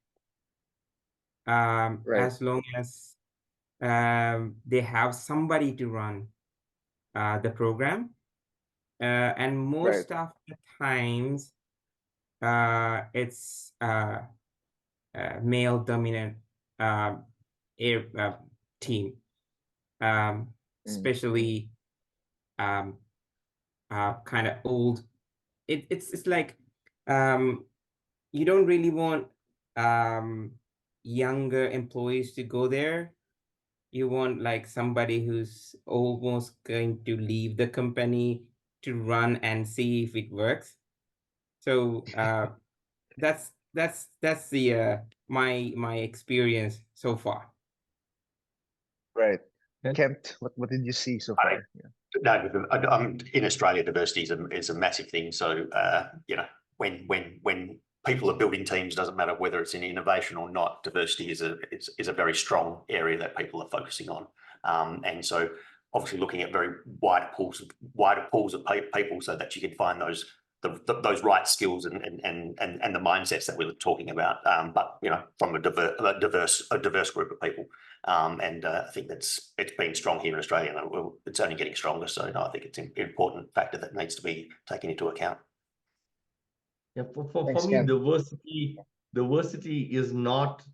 Right. As long as they have somebody to run the program, and most of the times, it's male dominant team, especially kind of old. It's like you don't really want younger employees to go there. You want like somebody who's almost going to leave the company to run and see if it works. So that's the my experience so far. Right. Kent, what did you see so far? No, in Australia, diversity is a massive thing. So when people are building teams, doesn't matter whether it's in innovation or not, diversity is a very strong area that people are focusing on. And so obviously looking at very wider pools of people so that you can find those right skills and the mindsets that we were talking about, but from a diverse group of people. And I think it's been strong here in Australia, and it's only getting stronger. So no, I think it's an important factor that needs to be taken into account. Yeah, for me, diversity is not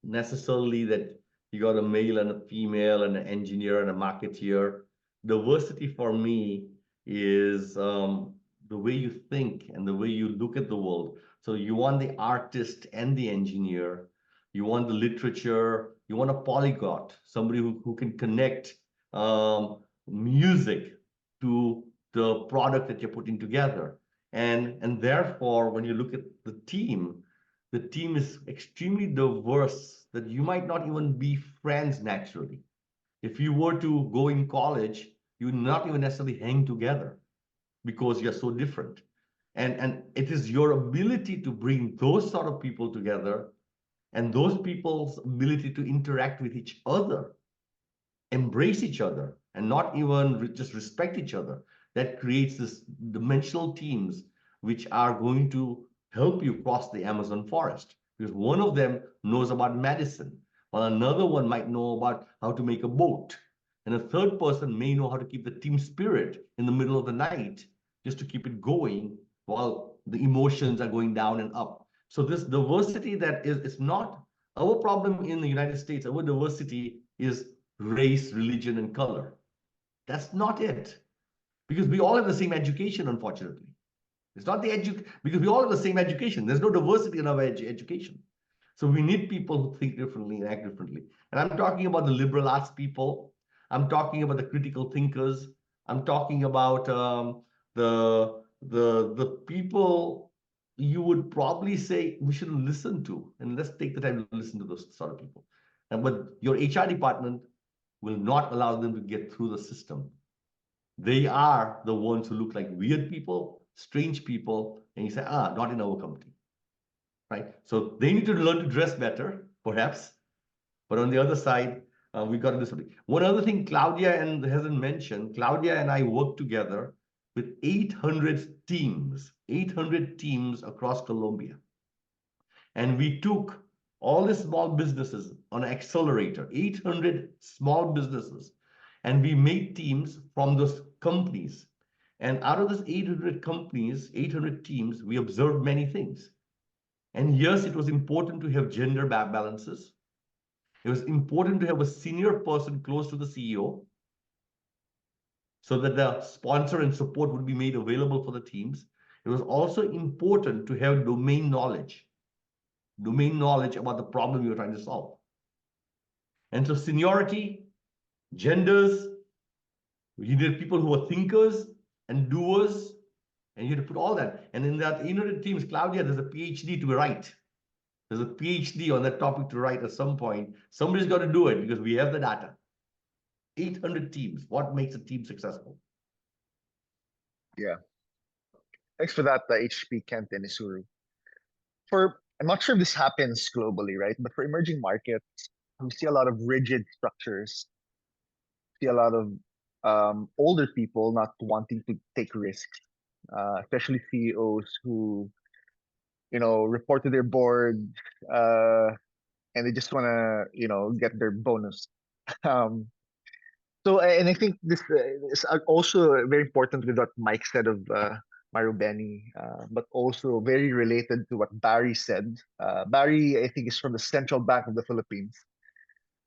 necessarily that you got a male and a female and an engineer and a marketeer. Diversity for me is the way you think and the way you look at the world. So you want the artist and the engineer, you want the literature, you want a polyglot, somebody who can connect music to the product that you're putting together. And therefore, when you look at the team is extremely diverse that you might not even be friends naturally. If you were to go in college, you would not even necessarily hang together because you're so different. And it is your ability to bring those sort of people together and those people's ability to interact with each other, embrace each other, and not even just respect each other. that creates this dimensional teams which are going to help you cross the Amazon forest. Because one of them knows about medicine, while another one might know about how to make a boat. And a third person may know how to keep the team spirit in the middle of the night, just to keep it going while the emotions are going down and up. So this diversity that is not our problem in the United States. Our diversity is race, religion, and color. That's not it. Because we all have the same education, unfortunately. It's not the because we all have the same education. There's no diversity in our education. So we need people who think differently and act differently. And I'm talking about the liberal arts people. I'm talking about the critical thinkers. I'm talking about the people you would probably say we shouldn't listen to. And let's take the time to listen to those sort of people. But your HR department will not allow them to get through the system. They are the ones who look like weird people, strange people, and you say, not in our company, right? So they need to learn to dress better, perhaps. But on the other side, we got to do something. One other thing Claudia hasn't mentioned, Claudia and I work together with 800 teams across Colombia. And we took all the small businesses on an accelerator, 800 small businesses, and we made teams from those companies. And out of those 800 companies, 800 teams, we observed many things. And yes, it was important to have gender balances. It was important to have a senior person close to the CEO so that the sponsor and support would be made available for the teams. It was also important to have domain knowledge about the problem you're trying to solve. And so seniority, genders, you need people who are thinkers and doers, and you have to put all that. And in that 800 teams, Claudia, there's a PhD to write. There's a PhD on that topic to write at some point. Somebody's got to do it because we have the data. 800 teams. What makes a team successful? Yeah. Thanks for that, HP, Kent, and Isuru. I'm not sure if this happens globally, right? But for emerging markets, we see a lot of rigid structures. See a lot of older people not wanting to take risks, especially CEOs who, report to their board, and they just want to, get their bonus. And I think this is also very important with what Mike said of Marubeni, but also very related to what Barry said. Barry, I think, is from the Central Bank of the Philippines,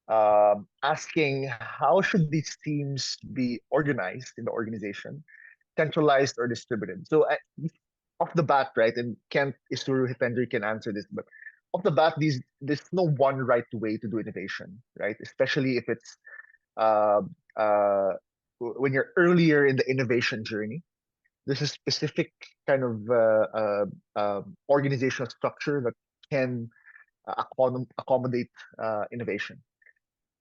asking how should these teams be organized in the organization, centralized or distributed. So off the bat, right, and Kent, Isuru, Hitendri can answer this, but off the bat, there's no one right way to do innovation, right? Especially if it's uh, uh, when you're earlier in the innovation journey. There's a specific kind of organizational structure that can accommodate innovation.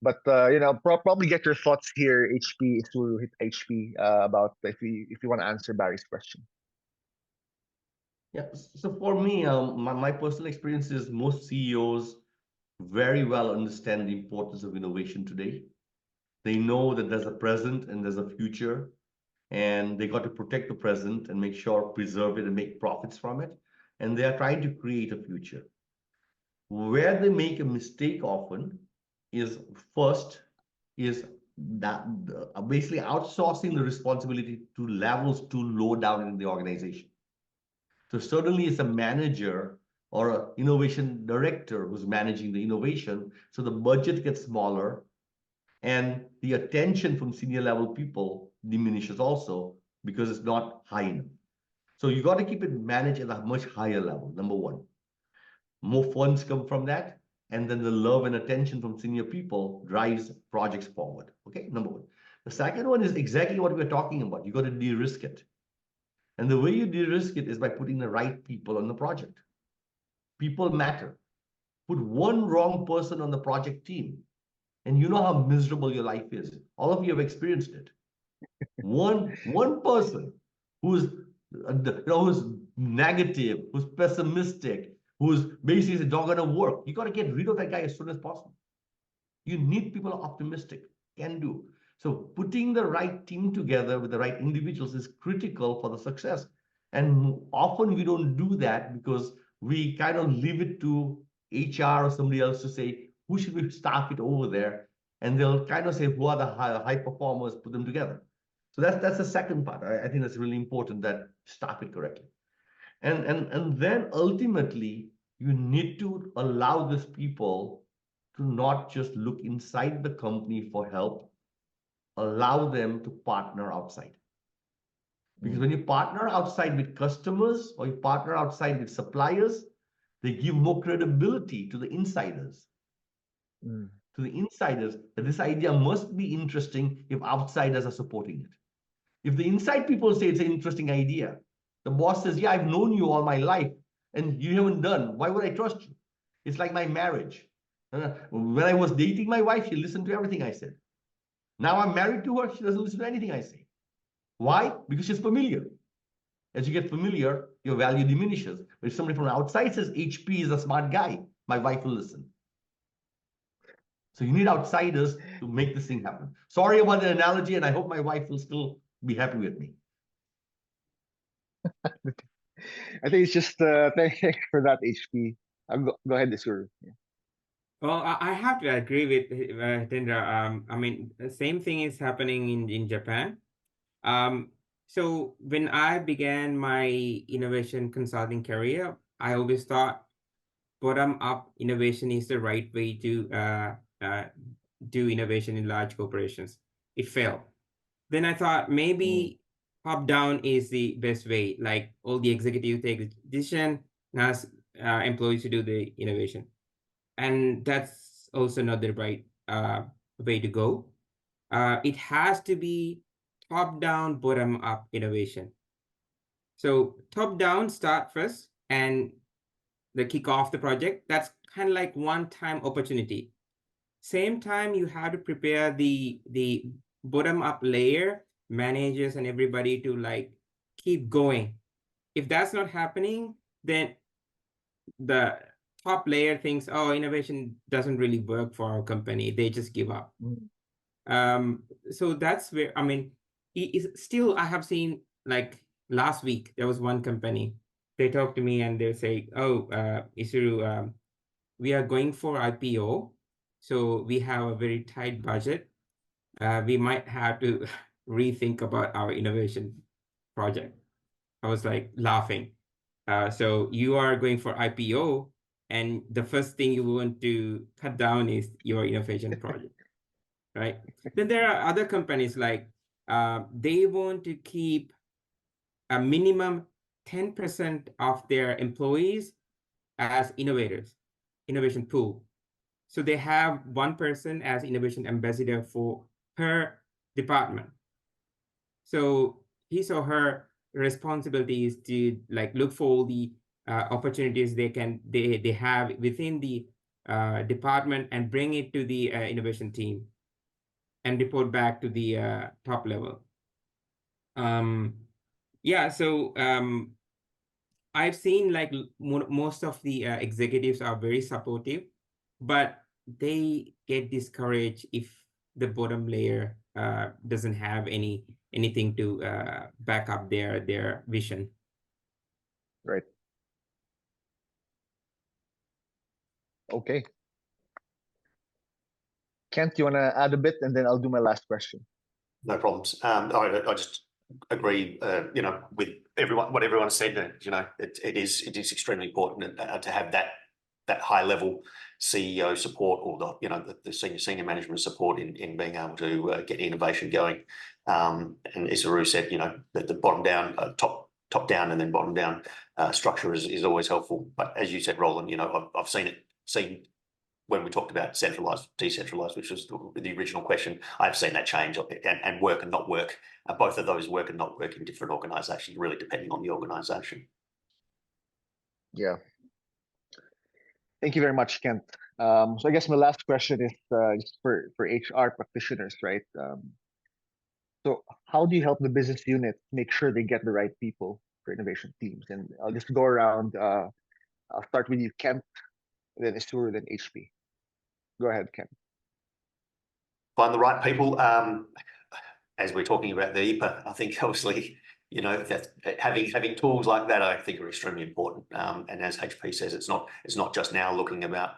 But probably get your thoughts here, HP, to hit HP about if you want to answer Barry's question. Yeah. So for me, my personal experience is most CEOs very well understand the importance of innovation today. They know that there's a present and there's a future, and they got to protect the present and make sure, preserve it and make profits from it. And they are trying to create a future. Where they make a mistake often is that basically outsourcing the responsibility to levels too low down in the organization. So certainly it's a manager or an innovation director who's managing the innovation. So the budget gets smaller and the attention from senior level people diminishes also because it's not high enough. So you got to keep it managed at a much higher level, number one. More funds come from that. And then the love and attention from senior people drives projects forward. Okay, number one. The second one is exactly what we're talking about. You got to de-risk it. And the way you de-risk it is by putting the right people on the project. People matter. Put one wrong person on the project team, and you know how miserable your life is. All of you have experienced it. One person who's who's negative, who's pessimistic, who's basically not going to work. You got to get rid of that guy as soon as possible. You need people who are optimistic, can do. So putting the right team together with the right individuals is critical for the success. And often we don't do that because we kind of leave it to HR or somebody else to say, who should we staff it over there? And they'll kind of say, who are the high performers, put them together. So that's the second part. I think that's really important, that staff it correctly. And then ultimately, you need to allow these people to not just look inside the company for help, allow them to partner outside. Because when you partner outside with customers or you partner outside with suppliers, they give more credibility to the insiders. To the insiders, that this idea must be interesting if outsiders are supporting it. If the inside people say it's an interesting idea, the boss says, yeah, I've known you all my life and you haven't done, why would I trust you? It's like my marriage. When I was dating my wife, she listened to everything I said. Now I'm married to her, she doesn't listen to anything I say. Why? Because she's familiar. As you get familiar, your value diminishes. But if somebody from outside says HP is a smart guy, my wife will listen. So you need outsiders to make this thing happen. Sorry about the analogy, and I hope my wife will still be happy with me. I think it's just thank you for that, HP. Go ahead, Isuru. Yeah. Well, I have to agree with Tendra. I mean, the same thing is happening in Japan. So when I began my innovation consulting career, I always thought bottom-up innovation is the right way to do innovation in large corporations. It failed. Then I thought maybe top-down is the best way, like all the executives take the decision, and ask employees to do the innovation. And that's also not the right way to go. It has to be top-down, bottom-up innovation. So top-down, start first, and the kick off the project. That's kind of like one-time opportunity. Same time, you have to prepare the bottom-up layer, managers and everybody to like keep going. If that's not happening, then the top layer thinks, oh, innovation doesn't really work for our company. They just give up. So that's where, I mean, still, I have seen, like last week, there was one company, they talk to me and they say, oh, Isuru, we are going for IPO. So we have a very tight budget. We might have to rethink about our innovation project. I was like laughing. So you are going for IPO, and the first thing you want to cut down is your innovation project, right? Then there are other companies like they want to keep a minimum 10% of their employees as innovators, innovation pool. So they have one person as innovation ambassador for her department. So his or her responsibility is to like look for all the opportunities they have within the department and bring it to the innovation team and report back to the top level. Yeah, so I've seen like most of the executives are very supportive, but they get discouraged if the bottom layer doesn't have anything to back up their vision. Right. Okay. Kent, you want to add a bit, and then I'll do my last question. No problems. I just agree, you know, with what everyone said. You know, it is extremely important to have that high level CEO support, or the senior management support in being able to get innovation going. And Isuru said, you know, that the bottom down, top down, and then bottom down structure is always helpful. But as you said, Roland, you know, I've seen when we talked about centralized, decentralized, which was the original question. I've seen that change and work and not work. Both of those work and not work in different organizations, really depending on the organization. Yeah. Thank you very much, Kent. So I guess my last question is just for HR practitioners, right? So how do you help the business unit make sure they get the right people for innovation teams? And I'll just go around. I'll start with you, Kent, then Isuru, then HP. Go ahead, Kent. Find the right people. As we're talking about the EPA, I think obviously, that having tools like that, I think, are extremely important. And as HP says, it's not just now looking about,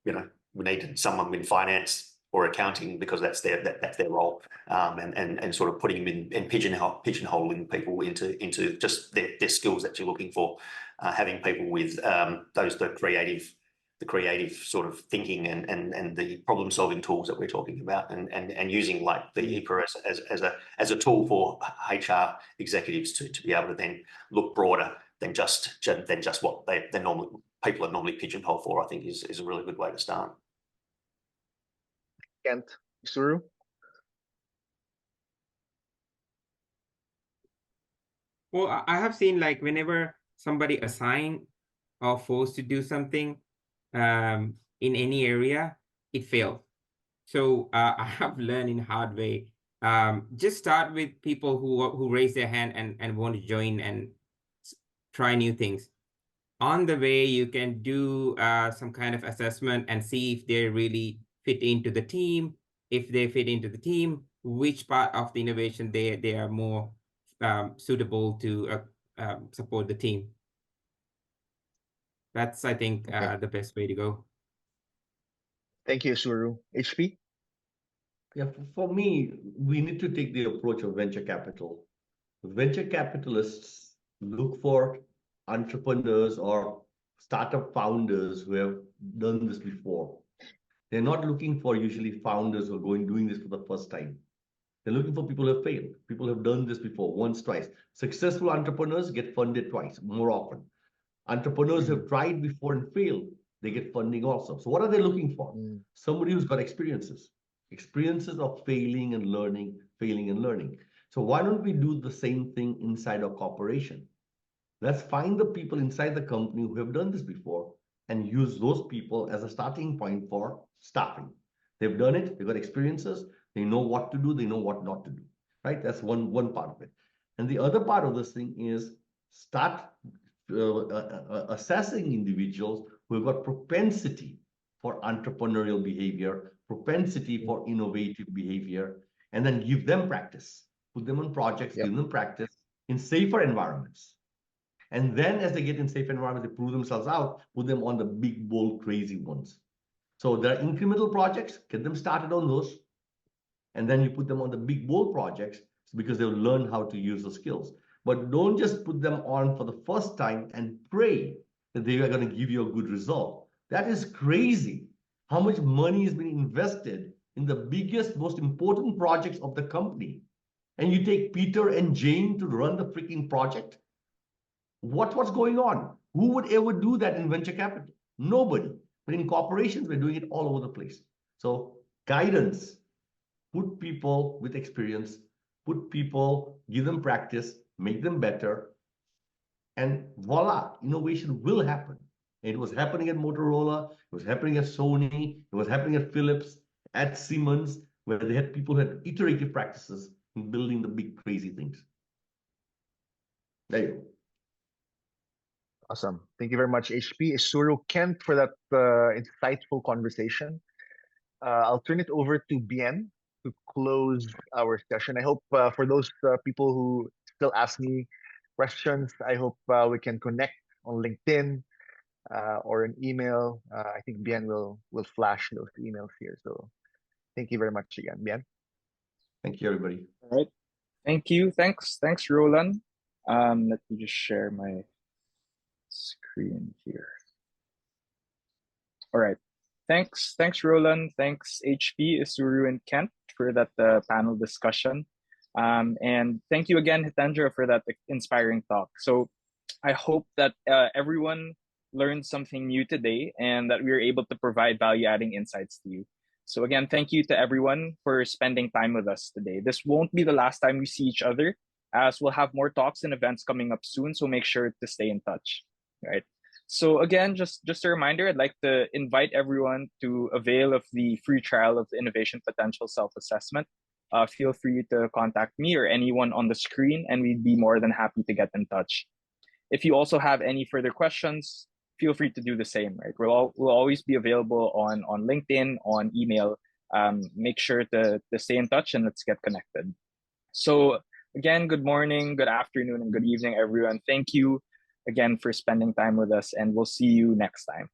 we need someone in finance or accounting because that's their role, and sort of putting them in pigeonholing people into just their skills that you're looking for. Having people with the creative sort of thinking and the problem solving tools that we're talking about, and using like the EPA as a tool for HR executives to be able to then look broader than just what people are normally pigeonholed for, I think is a really good way to start. Kent, Suru? Well, I have seen, like, whenever somebody assigned or forced to do something in any area, it failed. So I have learned in hard way. Just start with people who raise their hand and want to join and try new things. On the way, you can do some kind of assessment and see if they really fit into the team. If they fit into the team, which part of the innovation they are more suitable to support the team. That's, I think, the best way to go. Thank you, Suru. HP? Yeah, for me, we need to take the approach of venture capital. Venture capitalists look for entrepreneurs or startup founders who have done this before. They're not looking for usually founders who are doing this for the first time. They're looking for people who have failed, people who have done this before, once, twice. Successful entrepreneurs get funded twice, more often. Entrepreneurs who have tried before and failed, they get funding also. So what are they looking for? Somebody who's got experiences of failing and learning. So why don't we do the same thing inside our corporation? Let's find the people inside the company who have done this before and use those people as a starting point for staffing. They've done it, they've got experiences, they know what to do, they know what not to do, right? That's one part of it. And the other part of this thing is start assessing individuals who have got propensity for entrepreneurial behavior, propensity for innovative behavior, and then give them practice. Put them on projects, give them practice in safer environments. And then as they get in safe environments, they prove themselves out, put them on the big, bold, crazy ones. So there are incremental projects, get them started on those. And then you put them on the big, bold projects because they'll learn how to use the skills. But don't just put them on for the first time and pray that they are going to give you a good result. That is crazy. How much money is being invested in the biggest, most important projects of the company. And you take Peter and Jane to run the freaking project? What's going on? Who would ever do that in venture capital? Nobody. But in corporations, we're doing it all over the place. So guidance, put people with experience, give them practice, make them better, and voila, innovation will happen. It was happening at Motorola, it was happening at Sony, it was happening at Philips, at Siemens, where they had people who had iterative practices in building the big crazy things. There you go. Awesome. Thank you very much, HP. Suru, Kent, for that insightful conversation. I'll turn it over to Bien to close our session. I hope for those people who still ask me questions, I hope we can connect on LinkedIn or an email. I think Bien will flash those emails here. So thank you very much again, Bien. Thank you, everybody. All right. Thank you. Thanks, Roland. Let me just share my screen here. All right. Thanks, Roland. Thanks, HP, Isuru, and Kent for that panel discussion. And thank you again, Hitendra, for that inspiring talk. So I hope that everyone learned something new today and that we were able to provide value-adding insights to you. So again, thank you to everyone for spending time with us today. This won't be the last time we see each other, as we'll have more talks and events coming up soon, so make sure to stay in touch, right? So again, just a reminder, I'd like to invite everyone to avail of the free trial of the Innovation Potential Self-Assessment. Feel free to contact me or anyone on the screen, and we'd be more than happy to get in touch. If you also have any further questions, feel free to do the same, right? We'll always be available on LinkedIn, on email, make sure to stay in touch and let's get connected. So again, good morning, good afternoon, and good evening, everyone. Thank you again for spending time with us, and we'll see you next time.